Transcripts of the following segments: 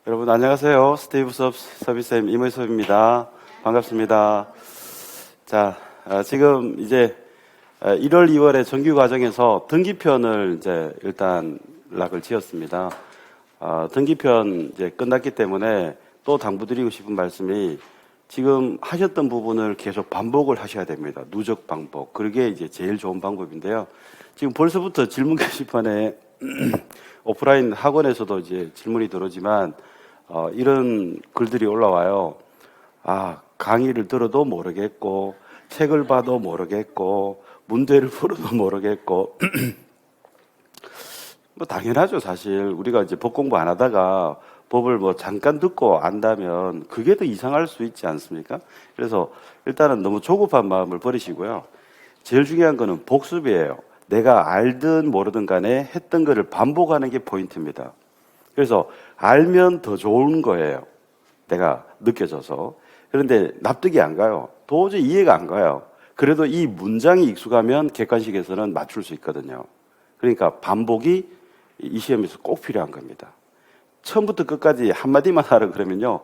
여러분 안녕하세요. 스테이브 수업 서비스쌤 임의섭입니다. 반갑습니다. 자, 지금 이제 1월, 2월에 정규 과정에서 등기편을 이제 일단 락을 지었습니다. 등기편 이제 끝났기 때문에 또 당부드리고 싶은 말씀이 지금 하셨던 부분을 계속 반복을 하셔야 됩니다. 누적 반복. 그게 이제 제일 좋은 방법인데요. 지금 벌써부터 질문 게시판에 오프라인 학원에서도 이제 질문이 들어오지만 이런 글들이 올라와요. 강의를 들어도 모르겠고, 책을 봐도 모르겠고, 문제를 풀어도 모르겠고. 뭐 당연하죠, 사실. 우리가 이제 법 공부 안 하다가 법을 뭐 잠깐 듣고 안다면 그게 더 이상할 수 있지 않습니까? 그래서 일단은 너무 조급한 마음을 버리시고요. 제일 중요한 거는 복습이에요. 내가 알든 모르든 간에 했던 거를 반복하는 게 포인트입니다. 그래서 알면 더 좋은 거예요. 내가 느껴져서. 그런데 납득이 안 가요. 도저히 이해가 안 가요. 그래도 이 문장이 익숙하면 객관식에서는 맞출 수 있거든요. 그러니까 반복이 이 시험에서 꼭 필요한 겁니다. 처음부터 끝까지 한마디만 하라 그러면요.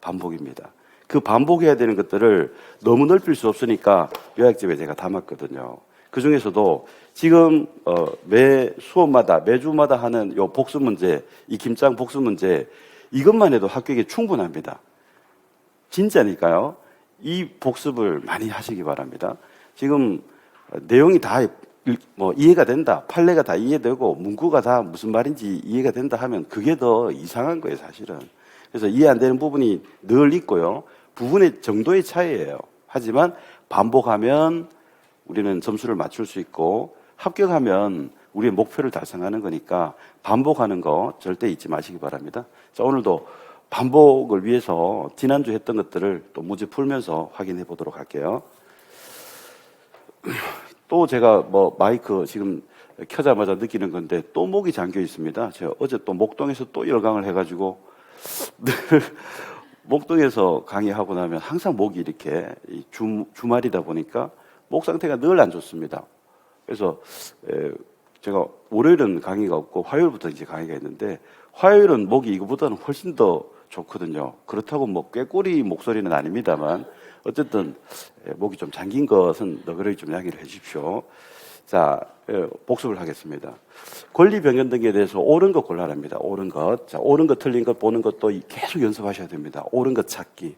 반복입니다. 그 반복해야 되는 것들을 너무 넓힐 수 없으니까 요약집에 제가 담았거든요. 그 중에서도 지금 매 수업마다 매주마다 하는 요 복습 문제, 이 김장 복습 문제 이것만 해도 합격에 충분합니다. 진짜니까요. 이 복습을 많이 하시기 바랍니다. 지금 내용이 다 이해가 된다. 판례가 다 이해되고 문구가 다 무슨 말인지 이해가 된다 하면 그게 더 이상한 거예요, 사실은. 그래서 이해 안 되는 부분이 늘 있고요. 부분의 정도의 차이예요. 하지만 반복하면 우리는 점수를 맞출 수 있고 합격하면 우리의 목표를 달성하는 거니까 반복하는 거 절대 잊지 마시기 바랍니다. 자, 오늘도 반복을 위해서 지난주 했던 것들을 또 문제 풀면서 확인해 보도록 할게요. 또 제가 마이크 지금 켜자마자 느끼는 건데 또 목이 잠겨 있습니다. 제가 어제 또 목동에서 또 열강을 해가지고 늘 목동에서 강의하고 나면 항상 목이 이렇게 주말이다 보니까 목 상태가 늘 안 좋습니다. 그래서 제가 월요일은 강의가 없고 화요일부터 이제 강의가 있는데 화요일은 목이 이거보다는 훨씬 더 좋거든요. 그렇다고 꾀꼬리 목소리는 아닙니다만 어쨌든 목이 좀 잠긴 것은 너그러이 좀 양해를 해 주십시오. 자, 복습을 하겠습니다. 권리 변경 등기에 대해서 옳은 것 골라랍니다. 옳은 것. 자, 옳은 것, 틀린 것 보는 것도 계속 연습하셔야 됩니다. 옳은 것 찾기.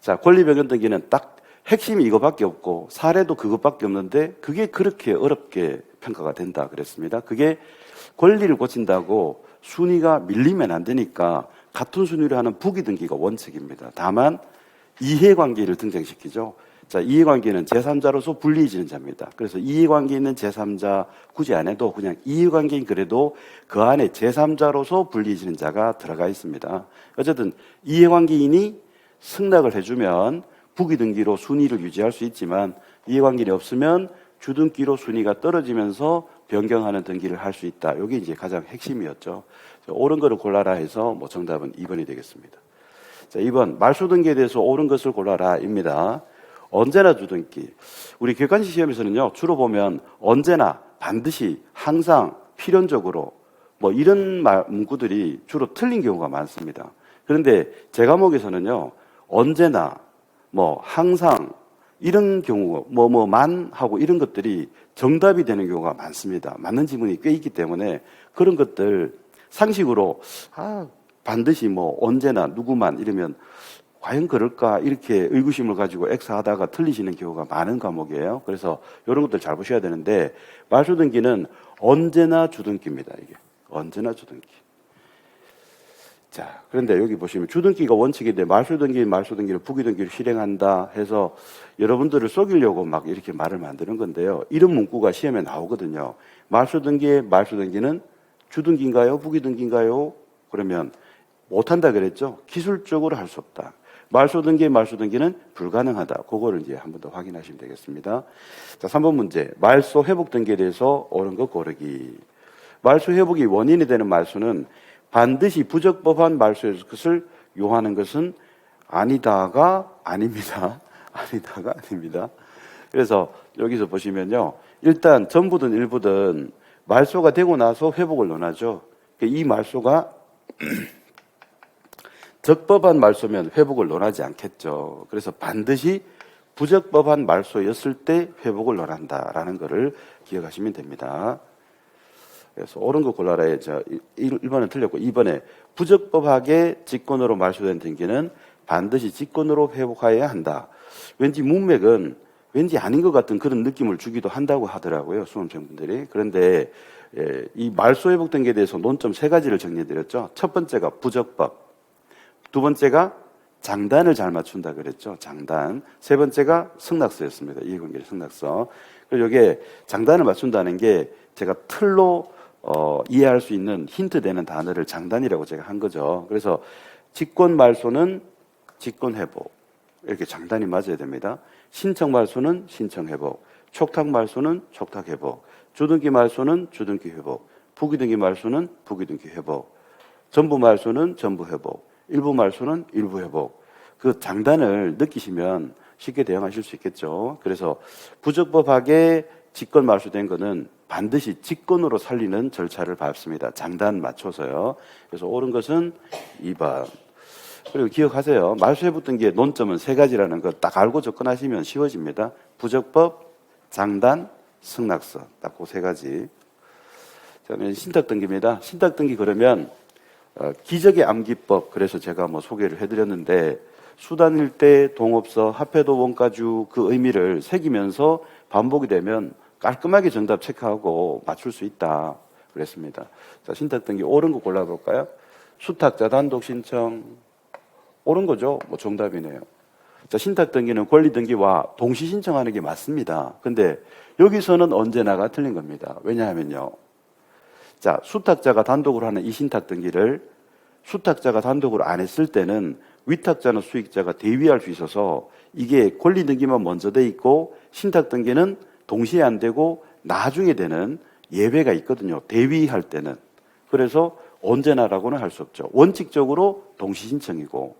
자, 권리 변경 등기는 딱 핵심이 이거밖에 없고 사례도 그것밖에 없는데 그게 그렇게 어렵게 평가가 된다 그랬습니다. 그게 권리를 고친다고 순위가 밀리면 안 되니까 같은 순위로 하는 부기 등기가 원칙입니다. 다만 이해관계를 등장시키죠. 자, 이해관계는 제3자로서 불리해지는 자입니다. 그래서 이해관계 있는 제3자 굳이 안 해도 그냥 이해관계인 그래도 그 안에 제3자로서 불리해지는 자가 들어가 있습니다. 어쨌든 이해관계인이 승낙을 해주면 부기등기로 순위를 유지할 수 있지만 이해관계인이 없으면 주등기로 순위가 떨어지면서 변경하는 등기를 할 수 있다. 이게 이제 가장 핵심이었죠. 옳은 거를 골라라 해서 정답은 2번이 되겠습니다. 자, 2번 말소등기에 대해서 옳은 것을 골라라입니다. 언제나 주등기. 우리 객관식 시험에서는요 주로 보면 언제나, 반드시, 항상, 필연적으로 이런 문구들이 주로 틀린 경우가 많습니다. 그런데 제 과목에서는요 언제나, 항상 이런 경우 만 하고 이런 것들이 정답이 되는 경우가 많습니다. 맞는 지문이 꽤 있기 때문에 그런 것들 상식으로 반드시 언제나 누구만 이러면 과연 그럴까 이렇게 의구심을 가지고 X하다가 틀리시는 경우가 많은 과목이에요. 그래서 이런 것들 잘 보셔야 되는데 말소등기는 언제나 주등기입니다. 이게 언제나 주등기. 자, 그런데 여기 보시면 주등기가 원칙인데 말소등기를 부기등기로 실행한다 해서 여러분들을 속이려고 막 이렇게 말을 만드는 건데요. 이런 문구가 시험에 나오거든요. 말소등기는 주등기인가요? 부기등기인가요? 그러면 못한다 그랬죠? 기술적으로 할 수 없다. 말소등기는 불가능하다. 그거를 이제 한 번 더 확인하시면 되겠습니다. 자, 3번 문제. 말소 회복 등기에 대해서 옳은 것 고르기. 말소 회복이 원인이 되는 말소는 반드시 부적법한 말소에서 그것을 요하는 것은 아니다가 아닙니다. 아니다가 아닙니다. 그래서 여기서 보시면요. 일단 전부든 일부든 말소가 되고 나서 회복을 논하죠. 이 말소가 적법한 말소면 회복을 논하지 않겠죠. 그래서 반드시 부적법한 말소였을 때 회복을 논한다라는 것을 기억하시면 됩니다. 그래서 옳은 거 골라라에 1번은 틀렸고 2번에 부적법하게 직권으로 말소된 등기는 반드시 직권으로 회복하여야 한다. 왠지 문맥은 왠지 아닌 것 같은 그런 느낌을 주기도 한다고 하더라고요. 수험생분들이. 그런데 이 말소 회복 등기에 대해서 논점 3가지를 정리해드렸죠. 첫 번째가 부적법, 두 번째가 장단을 잘 맞춘다 그랬죠. 장단. 세 번째가 승낙서였습니다. 이해관계의 승낙서. 그리고 이게 장단을 맞춘다는 게 제가 틀로 이해할 수 있는 힌트 되는 단어를 장단이라고 제가 한 거죠. 그래서 직권 말소는 직권 회복. 이렇게 장단이 맞아야 됩니다. 신청 말소는 신청 회복. 촉탁 말소는 촉탁 회복. 주등기 말소는 주등기 회복. 부기등기 말소는 부기등기 회복. 전부 말소는 전부 회복. 일부 말소는 일부 회복. 그 장단을 느끼시면 쉽게 대응하실 수 있겠죠. 그래서 부적법하게 직권 말소된 거는 반드시 직권으로 살리는 절차를 밟습니다. 장단 맞춰서요. 그래서 옳은 것은 2번. 그리고 기억하세요. 말소 회복 등기의 논점은 3가지라는 거 딱 알고 접근하시면 쉬워집니다. 부적법, 장단, 승낙서. 딱 그 3가지. 자, 신탁 등기입니다. 신탁 등기 그러면 기적의 암기법, 그래서 제가 소개를 해드렸는데, 수단일대, 동업서, 합해도 원가주 그 의미를 새기면서 반복이 되면 깔끔하게 정답 체크하고 맞출 수 있다. 그랬습니다. 자, 신탁 등기 옳은 거 골라볼까요? 수탁자 단독 신청. 옳은 거죠? 정답이네요. 자, 신탁 등기는 권리 등기와 동시 신청하는 게 맞습니다. 근데 여기서는 언제나가 틀린 겁니다. 왜냐하면요. 자, 수탁자가 단독으로 하는 이 신탁 등기를 수탁자가 단독으로 안 했을 때는 위탁자나 수익자가 대위할 수 있어서 이게 권리 등기만 먼저 돼 있고 신탁 등기는 동시에 안 되고 나중에 되는 예외가 있거든요. 대위할 때는. 그래서 언제나라고는 할 수 없죠. 원칙적으로 동시 신청이고,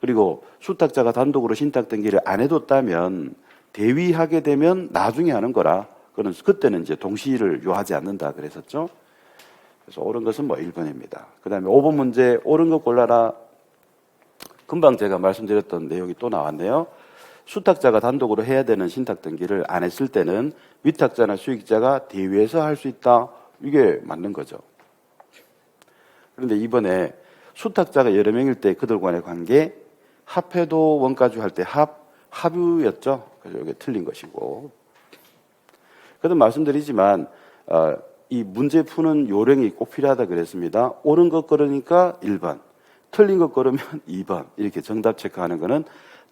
그리고 수탁자가 단독으로 신탁 등기를 안 해뒀다면 대위하게 되면 나중에 하는 거라, 그때는 이제 동시를 요하지 않는다 그랬었죠. 그래서 옳은 것은 1번입니다. 그 다음에 5번 문제, 옳은 것 골라라. 금방 제가 말씀드렸던 내용이 또 나왔네요. 수탁자가 단독으로 해야 되는 신탁 등기를 안 했을 때는 위탁자나 수익자가 대위해서 할 수 있다. 이게 맞는 거죠. 그런데 이번에 수탁자가 여러 명일 때 그들 간의 관계, 합해도 원가주 할 때 합유였죠. 그래서 이게 틀린 것이고. 그래도 말씀드리지만, 이 문제 푸는 요령이 꼭 필요하다 그랬습니다. 옳은 것 걸으니까 1번, 틀린 것 걸으면 2번. 이렇게 정답 체크하는 거는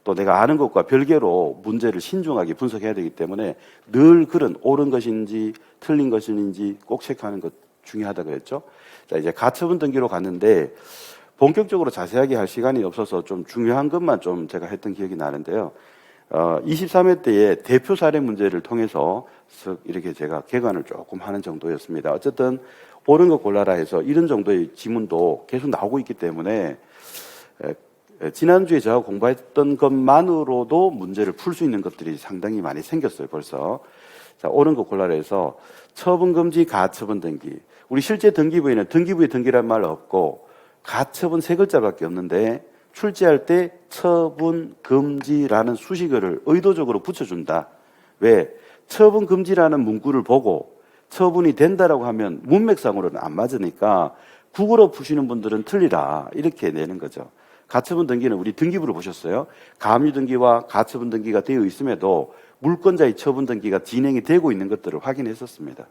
또 내가 아는 것과 별개로 문제를 신중하게 분석해야 되기 때문에 늘 그런 옳은 것인지 틀린 것인지 꼭 체크하는 것 중요하다 그랬죠. 자, 이제 가처분 등기로 갔는데 본격적으로 자세하게 할 시간이 없어서 좀 중요한 것만 좀 제가 했던 기억이 나는데요. 23회 때에 대표 사례 문제를 통해서 이렇게 제가 개관을 조금 하는 정도였습니다. 어쨌든 옳은 거 골라라 해서 이런 정도의 지문도 계속 나오고 있기 때문에 지난주에 제가 공부했던 것만으로도 문제를 풀 수 있는 것들이 상당히 많이 생겼어요, 벌써. 자, 옳은 거 골라라 해서 처분금지 가처분 등기. 우리 실제 등기부에는 등기부의 등기란 말 없고 가처분 3글자밖에 없는데 출제할 때 처분금지라는 수식어를 의도적으로 붙여준다. 왜? 처분금지라는 문구를 보고 처분이 된다라고 하면 문맥상으로는 안 맞으니까 국어로 푸시는 분들은 틀리라. 이렇게 내는 거죠. 가처분 등기는 우리 등기부를 보셨어요? 가압류 등기와 가처분 등기가 되어 있음에도 물권자의 처분 등기가 진행이 되고 있는 것들을 확인했었습니다.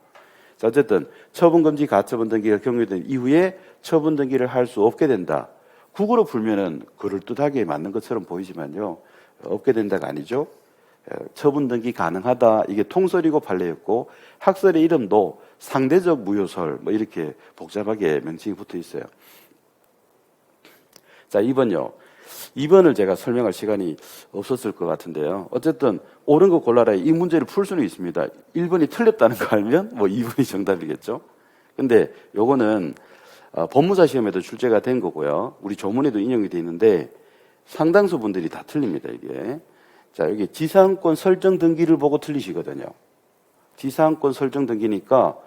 자, 어쨌든 처분금지 가처분 등기가 경료된 이후에 처분 등기를 할 수 없게 된다. 국어로 풀면은 그럴듯하게 맞는 것처럼 보이지만요. 없게 된다가 아니죠. 처분 등기 가능하다. 이게 통설이고 판례였고 학설의 이름도 상대적 무효설 이렇게 복잡하게 명칭이 붙어 있어요. 자, 2번요. 2번을 제가 설명할 시간이 없었을 것 같은데요. 어쨌든 옳은 거 골라라. 이 문제를 풀 수는 있습니다. 1번이 틀렸다는 거 알면 2번이 정답이겠죠. 근데 요거는 법무사 시험에도 출제가 된 거고요. 우리 조문에도 인용이 돼 있는데 상당수 분들이 다 틀립니다, 이게. 자, 여기 지상권 설정 등기를 보고 틀리시거든요. 지상권 설정 등기니까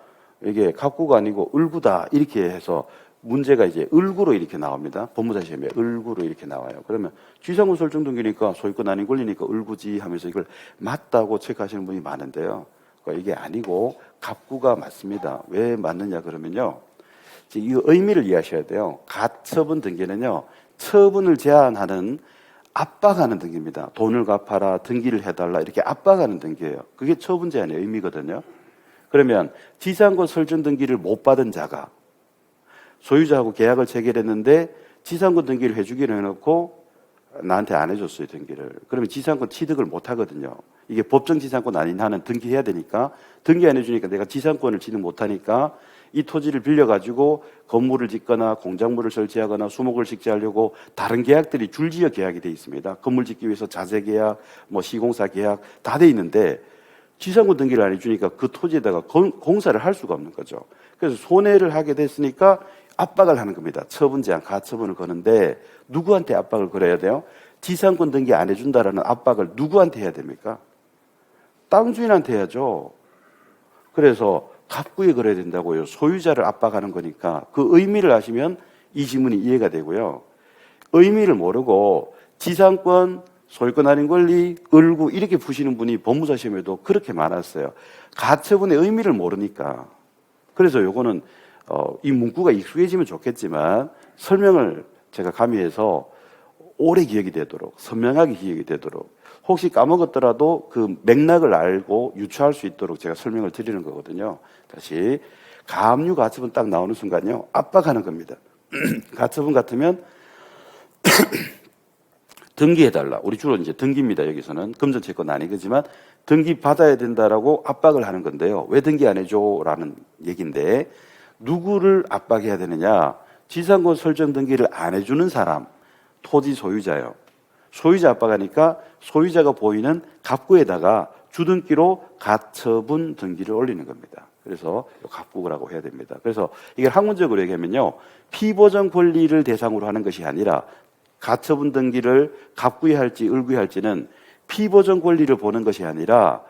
이게 갑구가 아니고 을구다 이렇게 해서 문제가 이제 을구로 이렇게 나옵니다. 법무사 시험에 을구로 이렇게 나와요. 그러면 지상권 설정 등기니까 소유권 아닌 권리니까 을구지 하면서 이걸 맞다고 체크하시는 분이 많은데요. 그러니까 이게 아니고 갑구가 맞습니다. 왜 맞느냐 그러면요. 이 의미를 이해하셔야 돼요. 가처분 등기는요. 처분을 제한하는 압박하는 등기입니다. 돈을 갚아라, 등기를 해달라 이렇게 압박하는 등기예요. 그게 처분 제한의 의미거든요. 그러면 지상권 설정 등기를 못 받은 자가 소유자하고 계약을 체결했는데 지상권 등기를 해주기로 해놓고 나한테 안 해줬어요, 등기를. 그러면 지상권 취득을 못 하거든요. 이게 법정 지상권 아닌 한은 등기해야 되니까 등기 안 해주니까 내가 지상권을 취득 못 하니까 이 토지를 빌려가지고 건물을 짓거나 공작물을 설치하거나 수목을 식재하려고 다른 계약들이 줄지어 계약이 돼 있습니다. 건물 짓기 위해서 자재 계약, 뭐 시공사 계약 다 돼 있는데 지상권 등기를 안 해주니까 그 토지에다가 공사를 할 수가 없는 거죠. 그래서 손해를 하게 됐으니까 압박을 하는 겁니다. 처분 제한, 가처분을 거는데 누구한테 압박을 걸어야 돼요? 지상권 등기 안 해준다라는 압박을 누구한테 해야 됩니까? 땅 주인한테 해야죠. 그래서 갑구에 걸어야 된다고요. 소유자를 압박하는 거니까 그 의미를 아시면 이 지문이 이해가 되고요. 의미를 모르고 지상권, 소유권 아닌 권리, 을구 이렇게 푸시는 분이 법무사 시험에도 그렇게 많았어요. 가처분의 의미를 모르니까. 그래서 요거는 이 문구가 익숙해지면 좋겠지만 설명을 제가 가미해서 오래 기억이 되도록 선명하게 기억이 되도록 혹시 까먹었더라도 그 맥락을 알고 유추할 수 있도록 제가 설명을 드리는 거거든요. 다시 가압류 가처분 딱 나오는 순간요 압박하는 겁니다. 가처분 같으면 등기해달라. 우리 주로 이제 등기입니다. 여기서는 금전채권 아니겠지만 등기 받아야 된다라고 압박을 하는 건데요. 왜 등기 안 해줘라는 얘기인데 누구를 압박해야 되느냐? 지상권 설정 등기를 안 해주는 사람, 토지 소유자요. 소유자 압박하니까 소유자가 보이는 갑구에다가 주등기로 가처분 등기를 올리는 겁니다. 그래서 갑구라고 해야 됩니다. 그래서 이걸 학문적으로 얘기하면요. 피보전 권리를 대상으로 하는 것이 아니라 가처분 등기를 갑구에 할지 을구에 할지는 피보전 권리를 보는 것이 아니라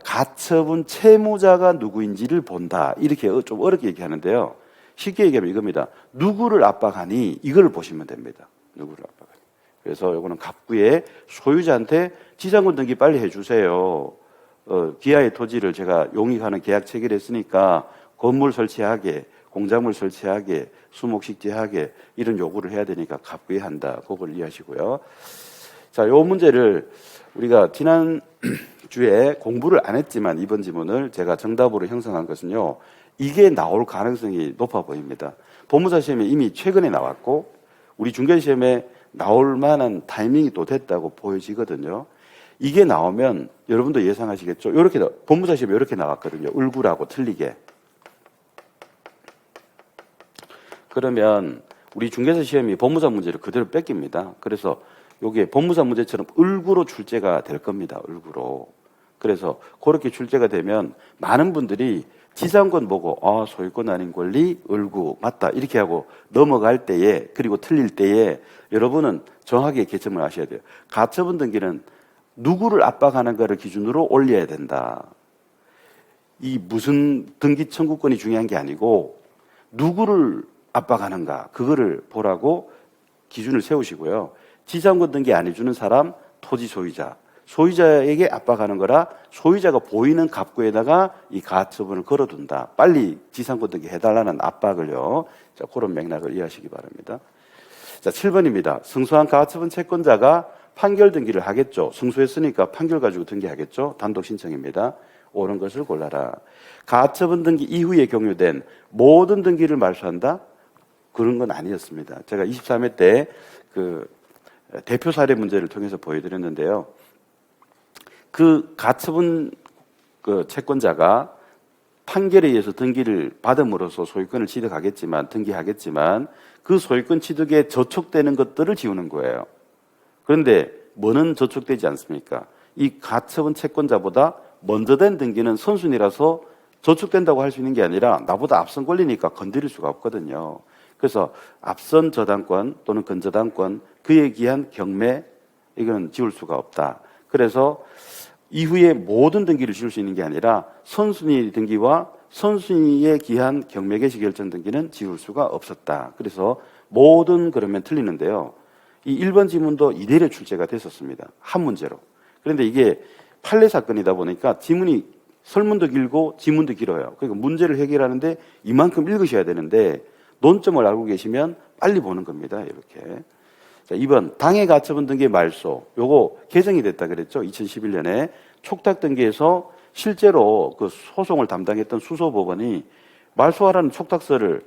가처분 채무자가 누구인지를 본다. 이렇게 좀 어렵게 얘기하는데요. 쉽게 얘기하면 이겁니다. 누구를 압박하니 이걸 보시면 됩니다. 누구를 압박하니. 그래서 이거는 갑구에 소유자한테 지상권 등기 빨리 해주세요. 기아의 토지를 제가 용익하는 계약 체결했으니까 건물 설치하게, 공작물 설치하게, 수목식재하게 이런 요구를 해야 되니까 갑구에 한다. 그걸 이해하시고요. 자, 요 문제를 우리가 지난 주에 공부를 안 했지만 이번 지문을 제가 정답으로 형성한 것은요. 이게 나올 가능성이 높아 보입니다. 법무사 시험에 이미 최근에 나왔고 우리 중개시험에 나올 만한 타이밍이 또 됐다고 보여지거든요. 이게 나오면 여러분도 예상하시겠죠. 이렇게 법무사 시험에 이렇게 나왔거든요. 을구라고 틀리게. 그러면 우리 중개사 시험이 법무사 문제를 그대로 뺏깁니다. 그래서 요게 법무사 문제처럼 을구로 출제가 될 겁니다. 을구로. 그래서 그렇게 출제가 되면 많은 분들이 지상권 보고 소유권 아닌 권리 을구 맞다 이렇게 하고 넘어갈 때에 그리고 틀릴 때에 여러분은 정확하게 개념을 아셔야 돼요. 가처분 등기는 누구를 압박하는가를 기준으로 올려야 된다. 이 무슨 등기 청구권이 중요한 게 아니고 누구를 압박하는가 그거를 보라고 기준을 세우시고요. 지상권 등기 안 해주는 사람 토지 소유자. 소유자에게 압박하는 거라 소유자가 보이는 갑구에다가 이 가처분을 걸어둔다. 빨리 지상권 등기 해달라는 압박을요. 자, 그런 맥락을 이해하시기 바랍니다. 자, 7번입니다. 승소한 가처분 채권자가 판결 등기를 하겠죠. 승소했으니까 판결 가지고 등기하겠죠. 단독 신청입니다. 옳은 것을 골라라. 가처분 등기 이후에 경유된 모든 등기를 말소한다? 그런 건 아니었습니다. 제가 23회 때 그 대표 사례 문제를 통해서 보여드렸는데요. 그 가처분 그 채권자가 판결에 의해서 등기를 받음으로써 소유권을 취득하겠지만 등기하겠지만 그 소유권 취득에 저촉되는 것들을 지우는 거예요. 그런데 뭐는 저촉되지 않습니까? 이 가처분 채권자보다 먼저 된 등기는 선순위라서 저촉된다고 할 수 있는 게 아니라 나보다 앞선 권리니까 건드릴 수가 없거든요. 그래서 앞선 저당권 또는 근저당권 그에 기한 경매 이건 지울 수가 없다. 그래서 이후에 모든 등기를 지울 수 있는 게 아니라 선순위 등기와 선순위에 기한 경매 개시 결정 등기는 지울 수가 없었다. 그래서 모든 그러면 틀리는데요. 이 1번 지문도 이대로 출제가 됐었습니다. 한 문제로. 그런데 이게 판례 사건이다 보니까 지문이 설문도 길고 지문도 길어요. 그러니까 문제를 해결하는데 이만큼 읽으셔야 되는데 논점을 알고 계시면 빨리 보는 겁니다. 이렇게. 자, 2번 당해 가처분 등기 말소. 요거 개정이 됐다 그랬죠. 2011년에 촉탁 등기에서 실제로 그 소송을 담당했던 수소법원이 말소하라는 촉탁서를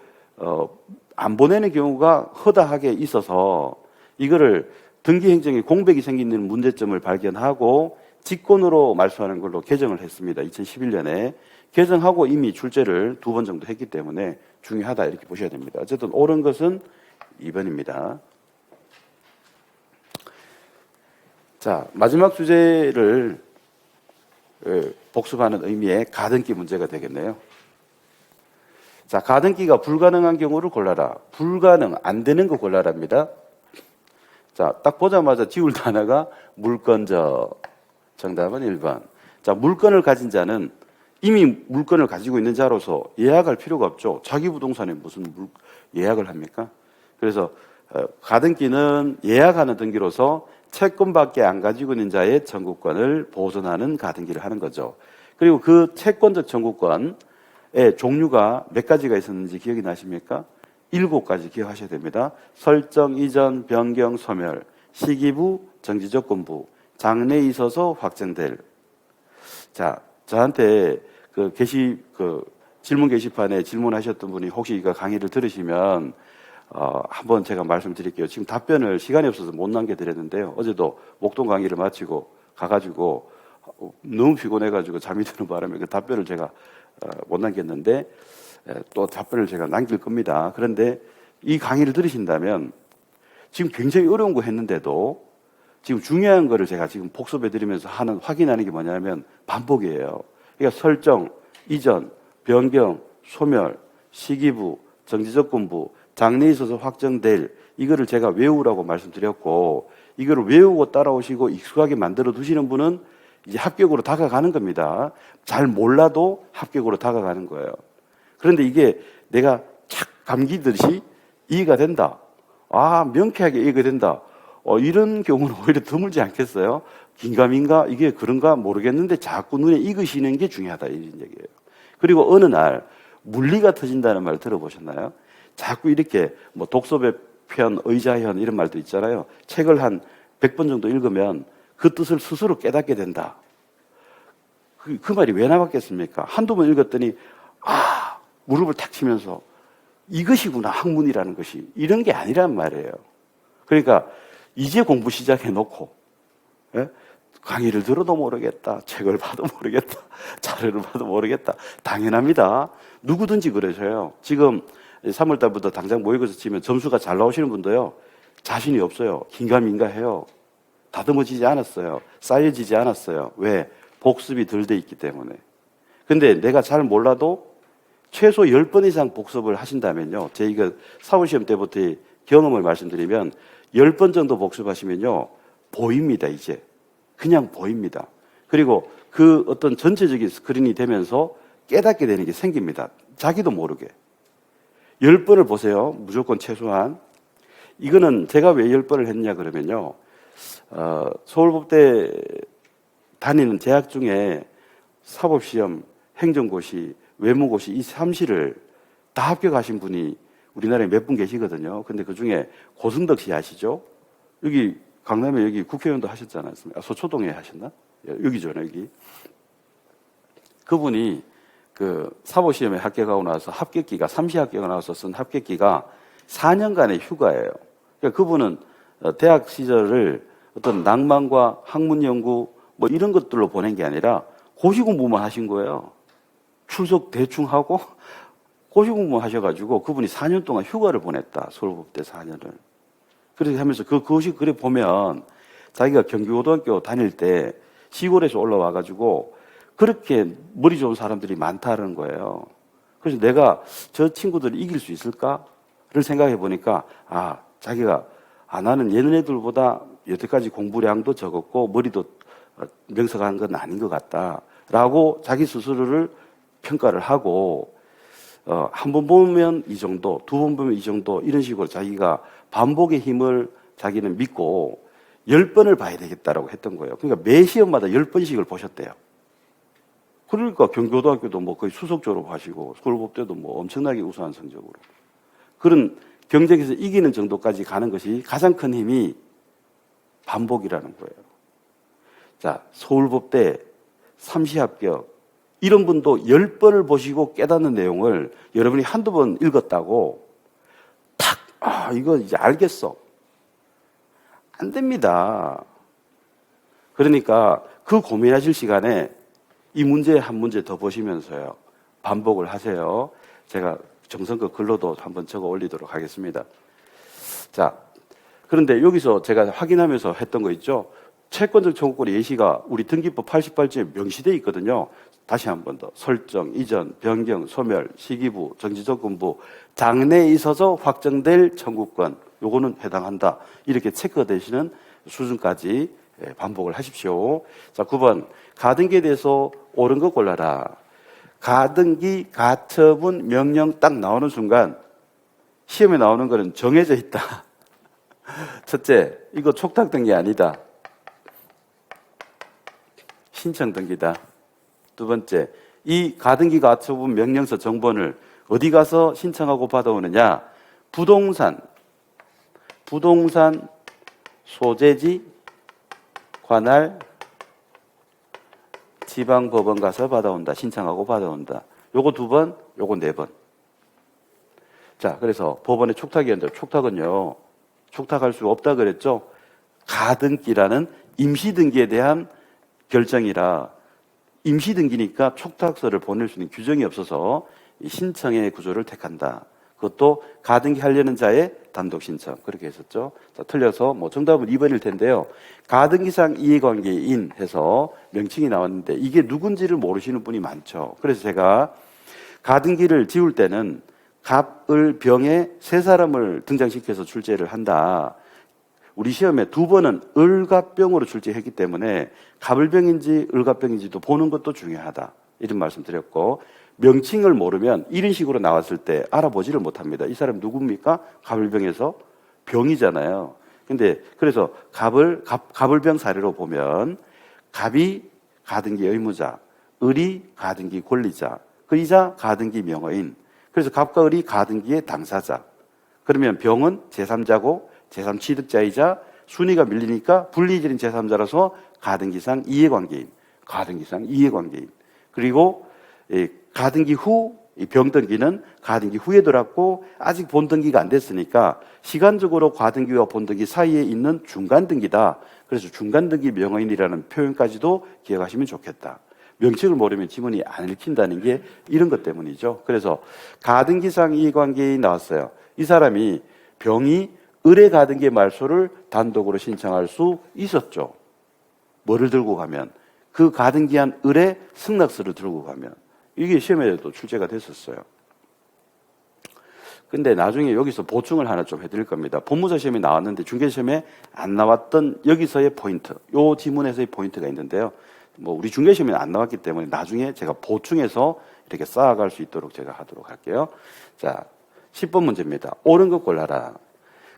안 보내는 경우가 허다하게 있어서 이거를 등기 행정에 공백이 생기는 문제점을 발견하고 직권으로 말소하는 걸로 개정을 했습니다. 2011년에 개정하고 이미 출제를 2번 정도 했기 때문에 중요하다 이렇게 보셔야 됩니다. 어쨌든 옳은 것은 2번입니다. 자, 마지막 주제를 복습하는 의미의 가등기 문제가 되겠네요. 자, 가등기가 불가능한 경우를 골라라. 불가능, 안 되는 거 골라랍니다. 자, 딱 보자마자 지울 단어가 물건저. 정답은 1번. 자, 물건을 가진 자는 이미 물건을 가지고 있는 자로서 예약할 필요가 없죠. 자기 부동산에 무슨 예약을 합니까? 그래서 가등기는 예약하는 등기로서 채권밖에 안 가지고 있는 자의 청구권을 보존하는 가등기를 하는 거죠. 그리고 그 채권적 청구권의 종류가 몇 가지가 있었는지 기억이 나십니까? 7가지 기억하셔야 됩니다. 설정, 이전, 변경, 소멸, 시기부, 정지조건부, 장래에 있어서 확정될. 자, 저한테 질문 게시판에 질문하셨던 분이 혹시 이거 강의를 들으시면 한번 제가 말씀드릴게요. 지금 답변을 시간이 없어서 못 남겨드렸는데요. 어제도 목동 강의를 마치고 가가지고 너무 피곤해가지고 잠이 드는 바람에 그 답변을 제가 못 남겼는데 또 답변을 제가 남길 겁니다. 그런데 이 강의를 들으신다면 지금 굉장히 어려운 거 했는데도 지금 중요한 거를 제가 지금 복습해드리면서 확인하는 게 뭐냐면 반복이에요. 그러니까 설정, 이전, 변경, 소멸, 시기부, 정지조건부, 장래에 있어서 확정될 이거를 제가 외우라고 말씀드렸고 이거를 외우고 따라오시고 익숙하게 만들어 두시는 분은 이제 합격으로 다가가는 겁니다. 잘 몰라도 합격으로 다가가는 거예요. 그런데 이게 내가 착 감기듯이 이해가 된다. 아, 명쾌하게 이해가 된다. 이런 경우는 오히려 드물지 않겠어요? 긴가민가? 이게 그런가 모르겠는데 자꾸 눈에 익으시는 게 중요하다 이런 얘기예요. 그리고 어느 날 물리가 터진다는 말 들어보셨나요? 자꾸 이렇게 뭐 독서배 편, 의자현 이런 말도 있잖아요. 책을 한 100번 정도 읽으면 그 뜻을 스스로 깨닫게 된다. 그 말이 왜 나왔겠습니까? 한두 번 읽었더니 무릎을 탁 치면서 이것이구나 학문이라는 것이 이런 게 아니란 말이에요. 그러니까 이제 공부 시작해놓고 강의를 들어도 모르겠다, 책을 봐도 모르겠다, 자료를 봐도 모르겠다. 당연합니다. 누구든지 그러셔요. 지금 3월달부터 당장 모의고사 치면 점수가 잘 나오시는 분도요 자신이 없어요. 긴가민가해요. 다듬어지지 않았어요. 쌓여지지 않았어요. 왜? 복습이 덜 돼 있기 때문에. 근데 내가 잘 몰라도 최소 10번 이상 복습을 하신다면요, 제 이거 사후시험 때부터 경험을 말씀드리면 10번 정도 복습하시면요 보입니다. 이제 그냥 보입니다. 그리고 그 어떤 전체적인 스크린이 되면서 깨닫게 되는 게 생깁니다. 자기도 모르게. 10번을 보세요. 무조건 최소한. 이거는 제가 왜 10번을 했냐 그러면요, 서울법대 다니는 대학 중에 사법시험, 행정고시, 외무고시 이 3시를 다 합격하신 분이 우리나라에 몇 분 계시거든요. 근데 그 중에 고승덕 씨 아시죠? 여기 강남에 여기 국회의원도 하셨지 않았습니까? 서초동에 하셨나? 여기죠, 여기. 그분이 그 사법시험에 합격하고 나서 합격기가, 3시 합격을 나와서 쓴 합격기가 4년간의 휴가예요. 그러니까 그분은 대학 시절을 어떤 낭만과 학문 연구 뭐 이런 것들로 보낸 게 아니라 고시 공부만 하신 거예요. 출석 대충 하고 고시 공부 하셔가지고 그분이 4년 동안 휴가를 보냈다. 서울법대 4년을. 그렇게 하면서 그것이 그래 보면 자기가 경기고등학교 다닐 때 시골에서 올라와가지고 그렇게 머리 좋은 사람들이 많다는 거예요. 그래서 내가 저 친구들을 이길 수 있을까를 생각해 보니까 자기가 나는 얘네들보다 여태까지 공부량도 적었고 머리도 명사가 한 건 아닌 것 같다라고 자기 스스로를 평가를 하고 한 번 보면 이 정도, 두 번 보면 이 정도 이런 식으로 자기가 반복의 힘을 자기는 믿고 10번을 봐야 되겠다라고 했던 거예요. 그러니까 매 시험마다 10번씩을 보셨대요. 그러니까 경고등학교도 뭐 거의 수석 졸업하시고 서울법대도 뭐 엄청나게 우수한 성적으로 그런 경쟁에서 이기는 정도까지 가는 것이 가장 큰 힘이 반복이라는 거예요. 자, 서울법대, 삼시합격 이런 분도 10번을 보시고 깨닫는 내용을 여러분이 한두 번 읽었다고 이거 이제 알겠어. 안 됩니다. 그러니까 그 고민하실 시간에 이 문제 한 문제 더 보시면서요. 반복을 하세요. 제가 정성껏 글로도 한번 적어 올리도록 하겠습니다. 자, 그런데 여기서 제가 확인하면서 했던 거 있죠. 채권적 청구권의 예시가 우리 등기법 88조에 명시되어 있거든요. 다시 한 번 더. 설정, 이전, 변경, 소멸, 시기부, 정지조건부, 장래에 있어서 확정될 청구권 요거는 해당한다. 이렇게 체크되시는 수준까지 반복을 하십시오. 자, 9번. 가등기에 대해서 옳은 거 골라라. 가등기, 가처분, 명령 딱 나오는 순간 시험에 나오는 거는 정해져 있다. 첫째, 이거 촉탁 등기 아니다. 신청 등기다. 두 번째, 이 가등기, 가처분, 명령서 정본을 어디 가서 신청하고 받아오느냐? 부동산 소재지 관할 지방법원 가서 받아온다. 신청하고 받아온다. 요거 2번, 요거 4번. 자, 그래서 법원의 촉탁위원들, 촉탁은요, 촉탁할 수 없다 그랬죠? 가등기라는 임시등기에 대한 결정이라 임시등기니까 촉탁서를 보낼 수 있는 규정이 없어서 신청의 구조를 택한다. 그것도 가등기 하려는 자의 단독 신청. 그렇게 했었죠. 자, 틀려서 정답은 2번일 텐데요. 가등기상 이해관계인 해서 명칭이 나왔는데 이게 누군지를 모르시는 분이 많죠. 그래서 제가 가등기를 지울 때는 갑, 을, 병에 3사람을 등장시켜서 출제를 한다. 우리 시험에 2번은 을갑병으로 출제했기 때문에 갑을병인지 을갑병인지도 보는 것도 중요하다. 이런 말씀 드렸고 명칭을 모르면 이런 식으로 나왔을 때 알아보지를 못합니다. 이 사람 누굽니까? 갑을병에서 병이잖아요. 근데 그래서 갑을병 사례로 보면 갑이 가등기 의무자, 을이 가등기 권리자, 그이자 가등기 명의인. 그래서 갑과 을이 가등기의 당사자. 그러면 병은 제3자고 제3취득자이자 순위가 밀리니까 분리질인 제3자라서 가등기상 이해관계인. 그리고 가등기 후 병등기는 가등기 후에 들어왔고 아직 본등기가 안 됐으니까 시간적으로 가등기와 본등기 사이에 있는 중간등기다. 그래서 중간등기 명의인이라는 표현까지도 기억하시면 좋겠다. 명칭을 모르면 지문이 안 읽힌다는 게 이런 것 때문이죠. 그래서 가등기상 이해관계인이 나왔어요. 이 사람이 병이 을의 가등기의 말소를 단독으로 신청할 수 있었죠. 뭐를 들고 가면? 그 가등기한 을의 승낙서를 들고 가면. 이게 시험에도 출제가 됐었어요. 근데 나중에 여기서 보충을 하나 좀 해드릴 겁니다. 본무사 시험에 나왔는데 중개시험에 안 나왔던 여기서의 포인트, 요 지문에서의 포인트가 있는데요. 우리 중개시험에 안 나왔기 때문에 나중에 제가 보충해서 이렇게 쌓아갈 수 있도록 제가 하도록 할게요. 자, 10번 문제입니다. 옳은 것 골라라.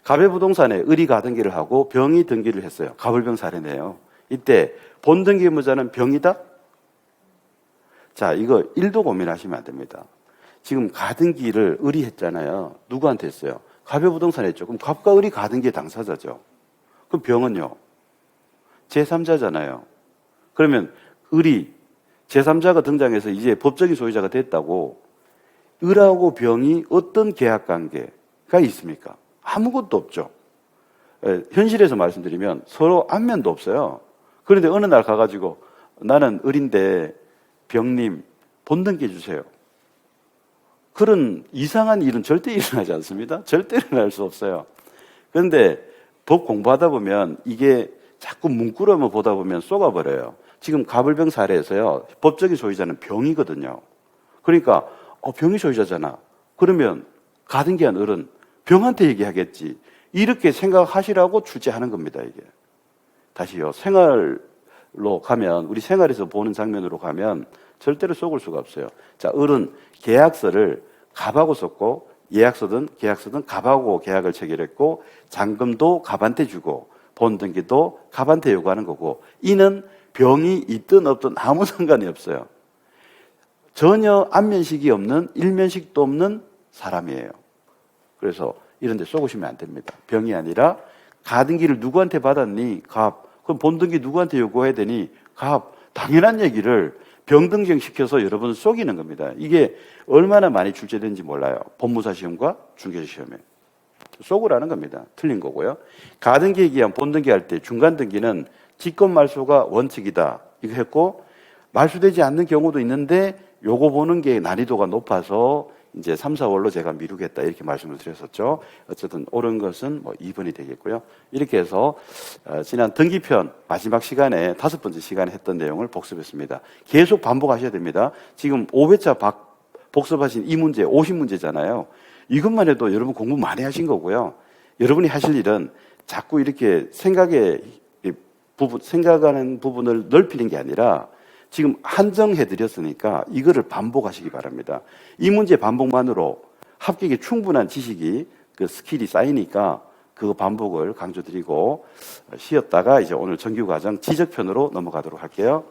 갑의 부동산에 을이 가등기를 하고 병이 등기를 했어요. 갑을병 사례네요. 이때 본등기 의무자는 병이다? 자, 이거 1도 고민하시면 안 됩니다. 지금 가등기를 을이 했잖아요. 누구한테 했어요? 갑의 부동산에 했죠. 그럼 갑과 을이 가등기의 당사자죠. 그럼 병은요? 제3자잖아요. 그러면 을이 제3자가 등장해서 이제 법적인 소유자가 됐다고 을하고 병이 어떤 계약관계가 있습니까? 아무것도 없죠. 현실에서 말씀드리면 서로 안면도 없어요. 그런데 어느 날 가가지고 나는 을인데 병님 본등기 해주세요. 그런 이상한 일은 절대 일어나지 않습니다. 절대 일어날 수 없어요. 그런데 법 공부하다 보면 이게 자꾸 문구로만 보다 보면 쏘가버려요. 지금 갑을병 사례에서요. 법적인 소유자는 병이거든요. 그러니까 병이 소유자잖아. 그러면 가등기한 을은 병한테 얘기하겠지. 이렇게 생각하시라고 출제하는 겁니다. 이게. 다시요. 생활 가면, 우리 생활에서 보는 장면으로 가면 절대로 속을 수가 없어요. 자, 을은 계약서를 갑하고 썼고, 예약서든 계약서든 갑하고 계약을 체결했고, 잔금도 갑한테 주고, 본등기도 갑한테 요구하는 거고, 이는 병이 있든 없든 아무 상관이 없어요. 전혀 안면식이 없는, 일면식도 없는 사람이에요. 그래서 이런 데 쏘고시면 안 됩니다. 병이 아니라 가등기를 누구한테 받았니? 갑. 그럼 본등기 누구한테 요구해야 되니? 갑. 당연한 얘기를 병등정 시켜서 여러분을 속이는 겁니다. 이게 얼마나 많이 출제되는지 몰라요. 법무사 시험과 중개사 시험에. 속으라는 겁니다. 틀린 거고요. 가등기에 기한 본등기 할 때 중간등기는 직권 말소가 원칙이다. 이거 했고, 말소되지 않는 경우도 있는데 요거 보는 게 난이도가 높아서 이제 3, 4월로 제가 미루겠다 이렇게 말씀을 드렸었죠. 어쨌든 옳은 것은 뭐 2번이 되겠고요. 이렇게 해서 지난 등기편 마지막 시간에 5번째 시간에 했던 내용을 복습했습니다. 계속 반복하셔야 됩니다. 지금 5회차 복습하신 이 문제 50문제잖아요. 이것만 해도 여러분 공부 많이 하신 거고요. 여러분이 하실 일은 자꾸 이렇게 생각하는 부분을 넓히는 게 아니라 지금 한정해드렸으니까 이거를 반복하시기 바랍니다. 이 문제 반복만으로 합격에 충분한 지식이, 그 스킬이 쌓이니까 그 반복을 강조드리고 쉬었다가 이제 오늘 정규과정 지적편으로 넘어가도록 할게요.